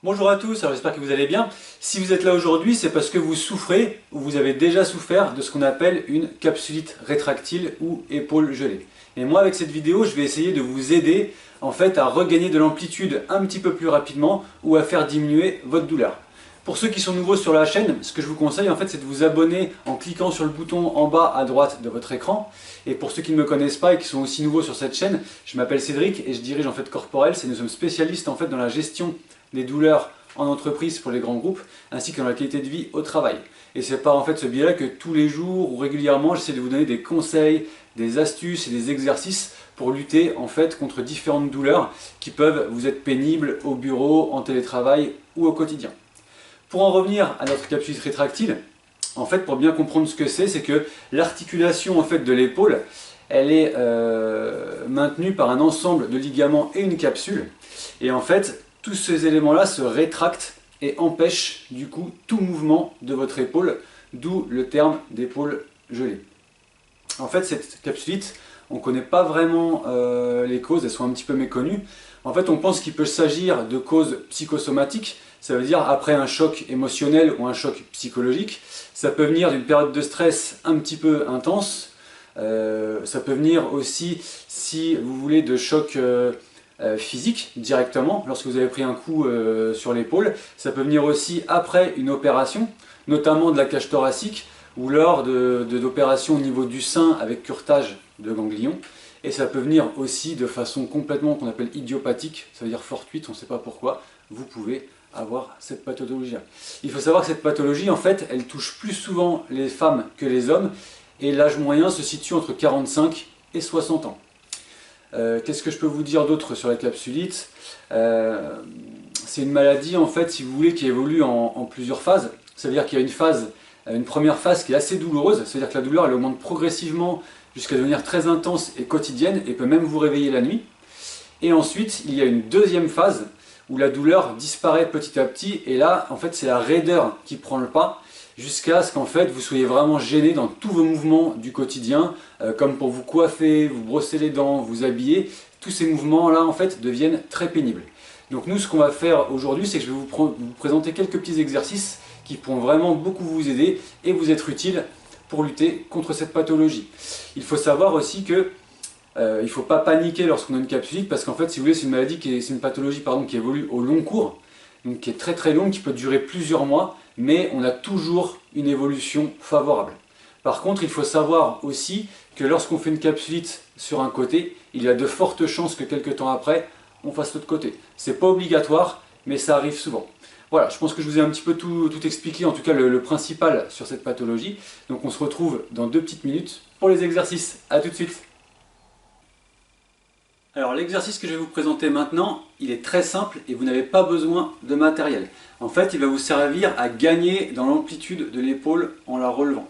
Bonjour à tous, alors j'espère que vous allez bien. Si vous êtes là aujourd'hui, c'est parce que vous souffrez ou vous avez déjà souffert de ce qu'on appelle une capsulite rétractile ou épaule gelée. Et moi avec cette vidéo, je vais essayer de vous aider en fait à regagner de l'amplitude un petit peu plus rapidement ou à faire diminuer votre douleur. Pour ceux qui sont nouveaux sur la chaîne, ce que je vous conseille en fait c'est de vous abonner en cliquant sur le bouton en bas à droite de votre écran. Et pour ceux qui ne me connaissent pas et qui sont aussi nouveaux sur cette chaîne, je m'appelle Cédric et je dirige en fait Corporels et nous sommes spécialistes en fait dans la gestion des douleurs en entreprise pour les grands groupes, ainsi que dans la qualité de vie au travail. Et c'est par en fait ce biais-là que tous les jours ou régulièrement j'essaie de vous donner des conseils, des astuces et des exercices pour lutter en fait contre différentes douleurs qui peuvent vous être pénibles au bureau, en télétravail ou au quotidien. Pour en revenir à notre capsule rétractile, en fait pour bien comprendre ce que c'est que l'articulation en fait de l'épaule, elle est maintenue par un ensemble de ligaments et une capsule. Et en fait, tous ces éléments-là se rétractent et empêchent du coup tout mouvement de votre épaule, d'où le terme d'épaule gelée. En fait, cette capsulite, on ne connaît pas vraiment les causes, elles sont un petit peu méconnues. En fait, on pense qu'il peut s'agir de causes psychosomatiques, ça veut dire après un choc émotionnel ou un choc psychologique. Ça peut venir d'une période de stress un petit peu intense. Ça peut venir aussi, si vous voulez, de chocs physique directement, lorsque vous avez pris un coup sur l'épaule. Ça peut venir aussi après une opération, notamment de la cage thoracique, ou lors d'opérations au niveau du sein avec curetage de ganglions. Et ça peut venir aussi de façon complètement qu'on appelle idiopathique, ça veut dire fortuite, on ne sait pas pourquoi, vous pouvez avoir cette pathologie-là. Il faut savoir que cette pathologie, en fait, elle touche plus souvent les femmes que les hommes, et l'âge moyen se situe entre 45 et 60 ans. Qu'est-ce que je peux vous dire d'autre sur la capsulite? C'est une maladie en fait, si vous voulez, qui évolue en plusieurs phases. Ça veut dire qu'il y a une première phase qui est assez douloureuse, c'est-à-dire que la douleur elle augmente progressivement jusqu'à devenir très intense et quotidienne et peut même vous réveiller la nuit. Et ensuite, il y a une deuxième phase où la douleur disparaît petit à petit et là, en fait, c'est la raideur qui prend le pas, jusqu'à ce qu'en fait vous soyez vraiment gêné dans tous vos mouvements du quotidien, comme pour vous coiffer, vous brosser les dents, vous habiller. Tous ces mouvements-là en fait deviennent très pénibles. Donc nous, ce qu'on va faire aujourd'hui, c'est que je vais vous présenter quelques petits exercices qui pourront vraiment beaucoup vous aider et vous être utiles pour lutter contre cette pathologie. Il faut savoir aussi que il ne faut pas paniquer lorsqu'on a une capsulite, parce qu'en fait, si vous voulez, c'est une pathologie qui évolue au long cours, donc qui est très très longue, qui peut durer plusieurs mois, mais on a toujours une évolution favorable. Par contre, il faut savoir aussi que lorsqu'on fait une capsulite sur un côté, il y a de fortes chances que quelques temps après, on fasse l'autre côté. C'est pas obligatoire, mais ça arrive souvent. Voilà, je pense que je vous ai un petit peu tout expliqué, en tout cas le principal sur cette pathologie. Donc on se retrouve dans 2 petites minutes pour les exercices. A tout de suite. Alors l'exercice que je vais vous présenter maintenant, il est très simple et vous n'avez pas besoin de matériel. En fait, il va vous servir à gagner dans l'amplitude de l'épaule en la relevant.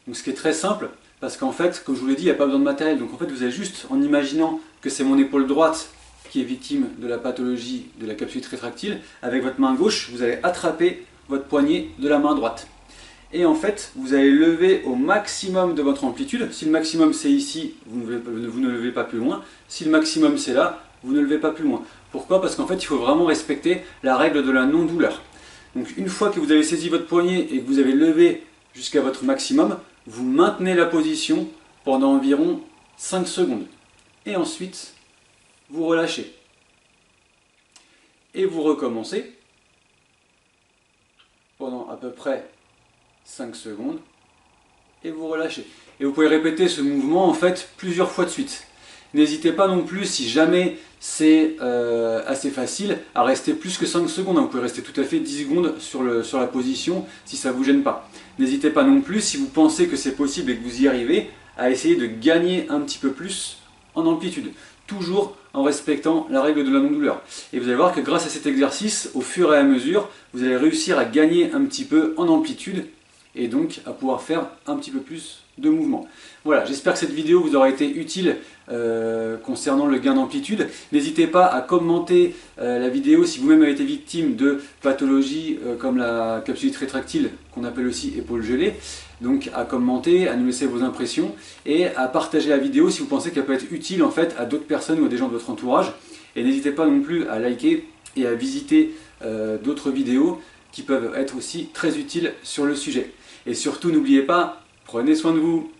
Donc ce qui est très simple, parce qu'en fait, comme je vous l'ai dit, il n'y a pas besoin de matériel. Donc en fait, vous allez juste, en imaginant que c'est mon épaule droite qui est victime de la pathologie de la capsulite rétractile, avec votre main gauche, vous allez attraper votre poignet de la main droite. Et en fait, vous allez lever au maximum de votre amplitude. Si le maximum c'est ici, vous ne levez pas plus loin. Si le maximum c'est là, vous ne levez pas plus loin. Pourquoi? Parce qu'en fait, il faut vraiment respecter la règle de la non-douleur. Donc une fois que vous avez saisi votre poignet et que vous avez levé jusqu'à votre maximum, vous maintenez la position pendant environ 5 secondes. Et ensuite, vous relâchez. Et vous recommencez pendant à peu près 5 secondes et vous relâchez. Et vous pouvez répéter ce mouvement en fait plusieurs fois de suite. N'hésitez pas non plus, si jamais c'est assez facile, à rester plus que 5 secondes. Vous pouvez rester tout à fait 10 secondes sur la position si ça ne vous gêne pas. N'hésitez pas non plus, si vous pensez que c'est possible et que vous y arrivez, à essayer de gagner un petit peu plus en amplitude. Toujours en respectant la règle de la non-douleur. Et vous allez voir que grâce à cet exercice, au fur et à mesure, vous allez réussir à gagner un petit peu en amplitude et donc à pouvoir faire un petit peu plus de mouvement. Voilà, j'espère que cette vidéo vous aura été utile concernant le gain d'amplitude. N'hésitez pas à commenter la vidéo si vous-même avez été victime de pathologies comme la capsulite rétractile, qu'on appelle aussi épaule gelée. Donc à commenter, à nous laisser vos impressions et à partager la vidéo si vous pensez qu'elle peut être utile en fait à d'autres personnes ou à des gens de votre entourage. Et n'hésitez pas non plus à liker et à visiter d'autres vidéos qui peuvent être aussi très utiles sur le sujet. Et surtout, n'oubliez pas, prenez soin de vous.